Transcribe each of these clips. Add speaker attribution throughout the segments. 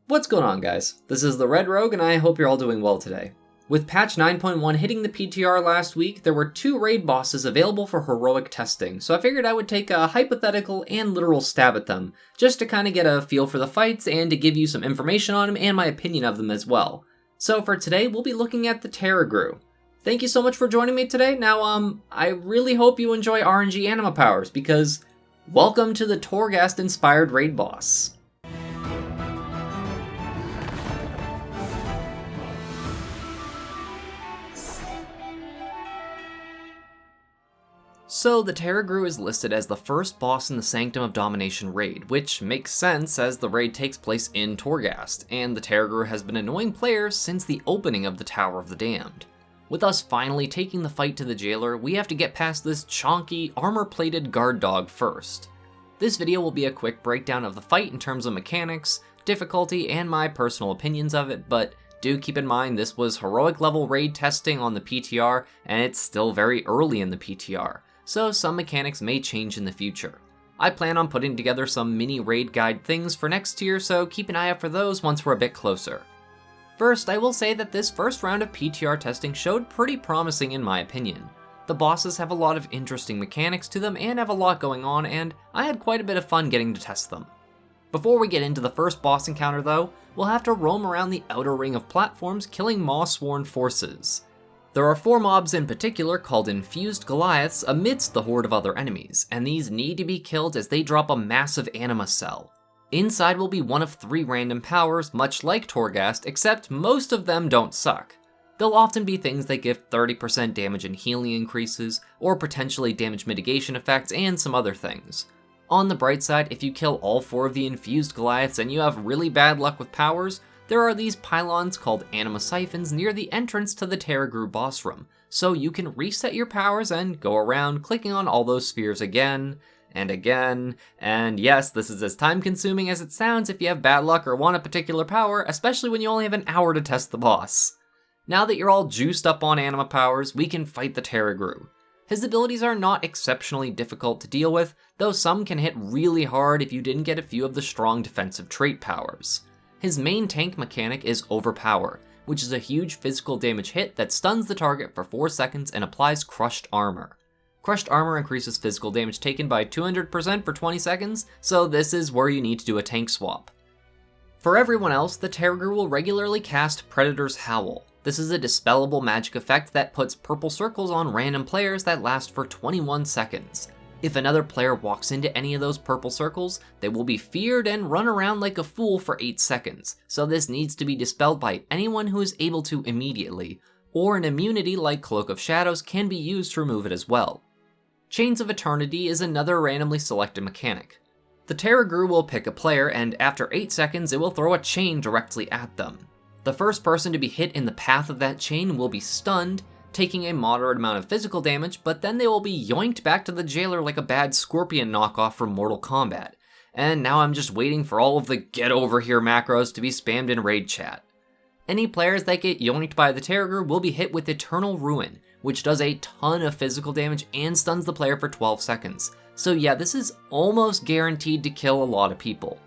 Speaker 1: What's going on, guys? This is the Red Rogue, and I hope you're all doing well today. With patch 9.1 hitting the PTR last week, there were 2 raid bosses available for heroic testing, so I figured I would take a hypothetical and literal stab at them, just to kind of get a feel for the fights and to give you some information on them and my opinion of them as well. So for today, we'll be looking at the Tarragrue. Thank you so much for joining me today. Now, I really hope you enjoy RNG Anima powers, because welcome to the Torghast-inspired raid boss. So the Tarragrue is listed as the first boss in the Sanctum of Domination raid, which makes sense as the raid takes place in Torghast, and the Tarragrue has been annoying players since the opening of the Tower of the Damned. With us finally taking the fight to the jailer, we have to get past this chonky, armor-plated guard dog first. This video will be a quick breakdown of the fight in terms of mechanics, difficulty, and my personal opinions of it, but do keep in mind this was heroic level raid testing on the PTR, and it's still very early in the PTR. So some mechanics may change in the future. I plan on putting together some mini raid guide things for next tier, so keep an eye out for those once we're a bit closer. First, I will say that this first round of PTR testing showed pretty promising in my opinion. The bosses have a lot of interesting mechanics to them and have a lot going on, and I had quite a bit of fun getting to test them. Before we get into the first boss encounter though, we'll have to roam around the outer ring of platforms killing Maw-sworn forces. There are 4 mobs in particular called Infused Goliaths amidst the horde of other enemies, and these need to be killed as they drop a massive Anima cell. Inside will be one of 3 random powers, much like Torghast, except most of them don't suck. They'll often be things that give 30% damage and healing increases, or potentially damage mitigation effects, and some other things. On the bright side, if you kill all 4 of the Infused Goliaths and you have really bad luck with powers, there are these pylons called Anima siphons near the entrance to the Tarragrue boss room, so you can reset your powers and go around clicking on all those spheres again, and again, and yes, this is as time consuming as it sounds if you have bad luck or want a particular power, especially when you only have an hour to test the boss. Now that you're all juiced up on Anima powers, we can fight the Tarragrue. His abilities are not exceptionally difficult to deal with, though some can hit really hard if you didn't get a few of the strong defensive trait powers. His main tank mechanic is Overpower, which is a huge physical damage hit that stuns the target for 4 seconds and applies Crushed Armor. Crushed Armor increases physical damage taken by 200% for 20 seconds, so this is where you need to do a tank swap. For everyone else, the Tarragrue will regularly cast Predator's Howl. This is a dispellable magic effect that puts purple circles on random players that last for 21 seconds. If another player walks into any of those purple circles, they will be feared and run around like a fool for 8 seconds, so this needs to be dispelled by anyone who is able to immediately, or an immunity like Cloak of Shadows can be used to remove it as well. Chains of Eternity is another randomly selected mechanic. The Tarragrue will pick a player, and after 8 seconds it will throw a chain directly at them. The first person to be hit in the path of that chain will be stunned, taking a moderate amount of physical damage, but then they will be yoinked back to the jailer like a bad Scorpion knockoff from Mortal Kombat. And now I'm just waiting for all of the get over here macros to be spammed in raid chat. Any players that get yoinked by the Tarragrue will be hit with Eternal Ruin, which does a ton of physical damage and stuns the player for 12 seconds. So yeah, this is almost guaranteed to kill a lot of people.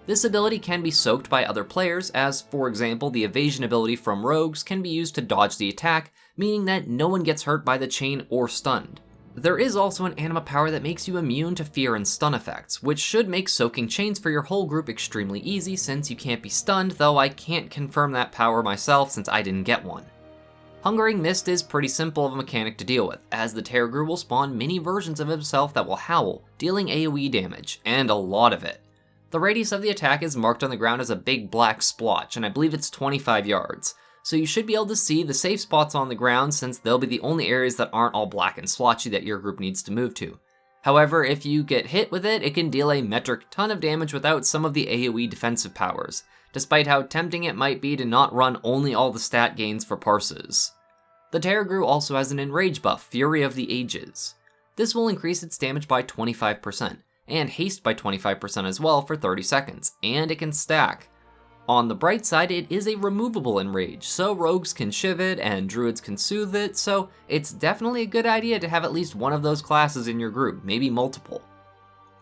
Speaker 1: This ability can be soaked by other players, as for example the evasion ability from rogues can be used to dodge the attack, meaning that no one gets hurt by the chain or stunned. There is also an Anima power that makes you immune to fear and stun effects, which should make soaking chains for your whole group extremely easy since you can't be stunned, though I can't confirm that power myself since I didn't get one. Hungering Mist is pretty simple of a mechanic to deal with, as the Tarragrue will spawn mini versions of himself that will howl, dealing AoE damage, and a lot of it. The radius of the attack is marked on the ground as a big black splotch, and I believe it's 25 yards. So you should be able to see the safe spots on the ground since they'll be the only areas that aren't all black and splotchy that your group needs to move to. However, if you get hit with it, it can deal a metric ton of damage without some of the AoE defensive powers, despite how tempting it might be to not run only all the stat gains for parses. The Tarragrue also has an Enrage buff, Fury of the Ages. This will increase its damage by 25%, and haste by 25% as well for 30 seconds, and it can stack. On the bright side, it is a removable Enrage, so rogues can shiv it and druids can soothe it, so it's definitely a good idea to have at least one of those classes in your group, maybe multiple.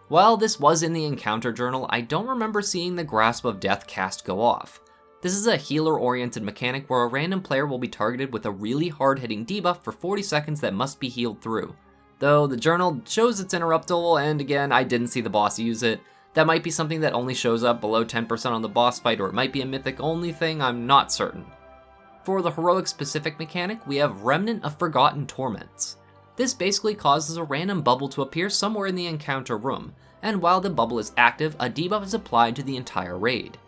Speaker 1: While this was in the encounter journal, I don't remember seeing the Grasp of Death cast go off. This is a healer-oriented mechanic where a random player will be targeted with a really hard-hitting debuff for 40 seconds that must be healed through. Though the journal shows it's interruptible, and again, I didn't see the boss use it. That might be something that only shows up below 10% on the boss fight, or it might be a mythic-only thing, I'm not certain. For the heroic-specific mechanic, we have Remnant of Forgotten Torments. This basically causes a random bubble to appear somewhere in the encounter room, and while the bubble is active, a debuff is applied to the entire raid.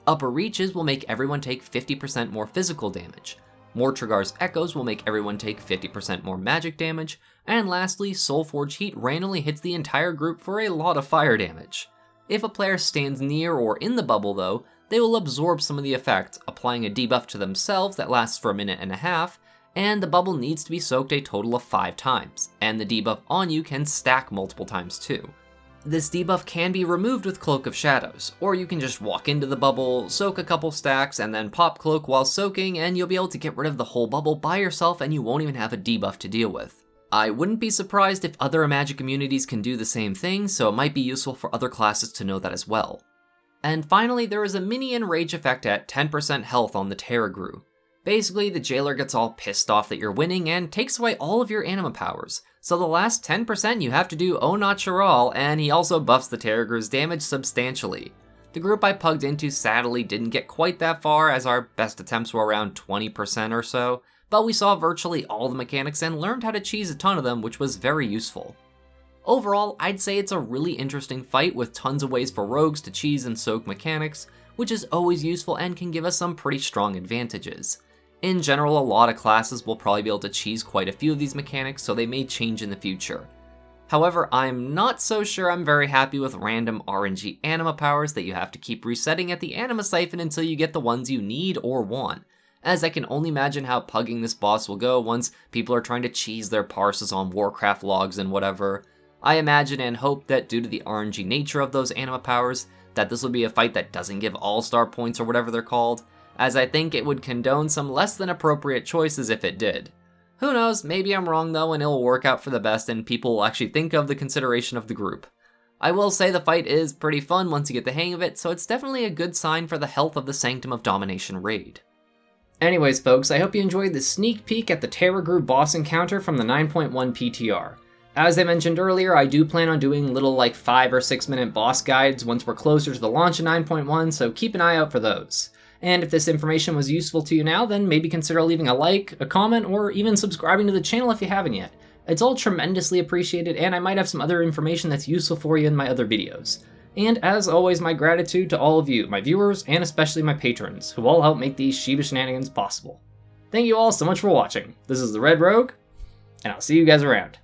Speaker 1: Upper reaches will make everyone take 50% more physical damage. Mortragar's Echoes will make everyone take 50% more magic damage, and lastly, Soulforge Heat randomly hits the entire group for a lot of fire damage. If a player stands near or in the bubble though, they will absorb some of the effect, applying a debuff to themselves that lasts for a minute and a half, and the bubble needs to be soaked a total of 5 times, and the debuff on you can stack multiple times too. This debuff can be removed with Cloak of Shadows, or you can just walk into the bubble, soak a couple stacks, and then pop Cloak while soaking, and you'll be able to get rid of the whole bubble by yourself and you won't even have a debuff to deal with. I wouldn't be surprised if other magic immunities can do the same thing, so it might be useful for other classes to know that as well. And finally, there is a mini enrage effect at 10% health on the Tarragrue. Basically, the jailer gets all pissed off that you're winning and takes away all of your anima powers, so the last 10% you have to do au natural, and he also buffs the Tarragrue's damage substantially. The group I plugged into sadly didn't get quite that far, as our best attempts were around 20% or so, but we saw virtually all the mechanics and learned how to cheese a ton of them, which was very useful. Overall, I'd say it's a really interesting fight with tons of ways for rogues to cheese and soak mechanics, which is always useful and can give us some pretty strong advantages. In general, a lot of classes will probably be able to cheese quite a few of these mechanics, so they may change in the future. However, I'm not so sure I'm very happy with random RNG anima powers that you have to keep resetting at the anima siphon until you get the ones you need or want, as I can only imagine how pugging this boss will go once people are trying to cheese their parses on Warcraft logs and whatever. I imagine and hope that due to the RNG nature of those anima powers, that this will be a fight that doesn't give all-star points or whatever they're called, as I think it would condone some less than appropriate choices if it did. Who knows, maybe I'm wrong though and it'll work out for the best and people will actually think of the consideration of the group. I will say the fight is pretty fun once you get the hang of it, so it's definitely a good sign for the health of the Sanctum of Domination raid. Anyways folks, I hope you enjoyed this sneak peek at the Tarragrue boss encounter from the 9.1 PTR. As I mentioned earlier, I do plan on doing little like 5 or 6 minute boss guides once we're closer to the launch of 9.1, so keep an eye out for those. And if this information was useful to you now, then maybe consider leaving a like, a comment, or even subscribing to the channel if you haven't yet. It's all tremendously appreciated, and I might have some other information that's useful for you in my other videos. And as always, my gratitude to all of you, my viewers, and especially my patrons, who all help make these Shiba Shenanigans possible. Thank you all so much for watching. This is the Red Rogue, and I'll see you guys around.